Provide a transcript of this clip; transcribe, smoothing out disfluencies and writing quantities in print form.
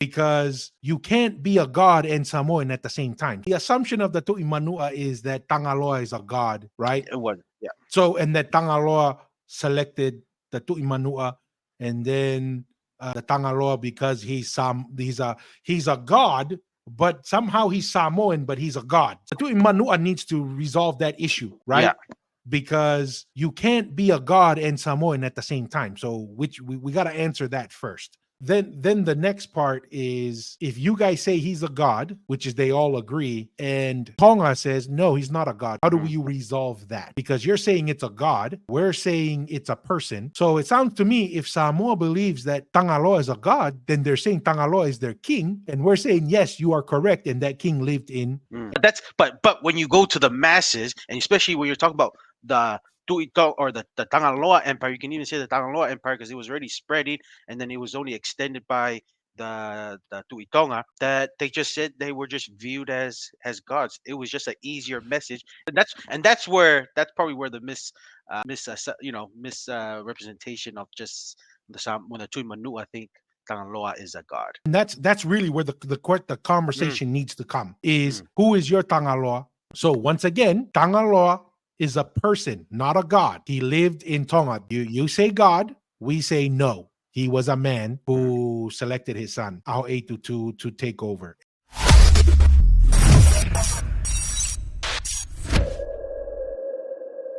because you can't be a god and Samoan at the same time. The assumption of the Tu'i Manu'a is that Tagaloa is a god, right? It was, yeah. So, and that Tagaloa selected the Tu'i Manu'a, and then the Tagaloa, because he's a god, but somehow he's Samoan, but he's a god. The Tu'i Manu'a needs to resolve that issue, right? Yeah. Because you can't be a god and Samoan at the same time. So, which we got to answer that first. Then the next part is, if you guys say he's a god, which is they all agree, and Tonga says no, he's not a god, how do you resolve that? Because you're saying it's a god, we're saying it's a person. So it sounds to me, if Samoa believes that Tagaloa is a god, then they're saying Tagaloa is their king, and we're saying yes, you are correct, and that king lived in. But when you go to the masses, and especially when you're talking about the or the Tagaloa Empire, you can even say the Tagaloa Empire, because it was already spreading, and then it was only extended by the Tu'i Tonga, that they just said they were just viewed as gods. It was just an easier message, and that's probably where the misrepresentation of just when the Tu'i Manu'a think Tagaloa is a god. And that's really where the conversation needs to come, is who is your Tagaloa? So once again, Tagaloa is a person, not a god. He lived in Tonga. You say God, we say no. He was a man who selected his son, Au'etu, to take over.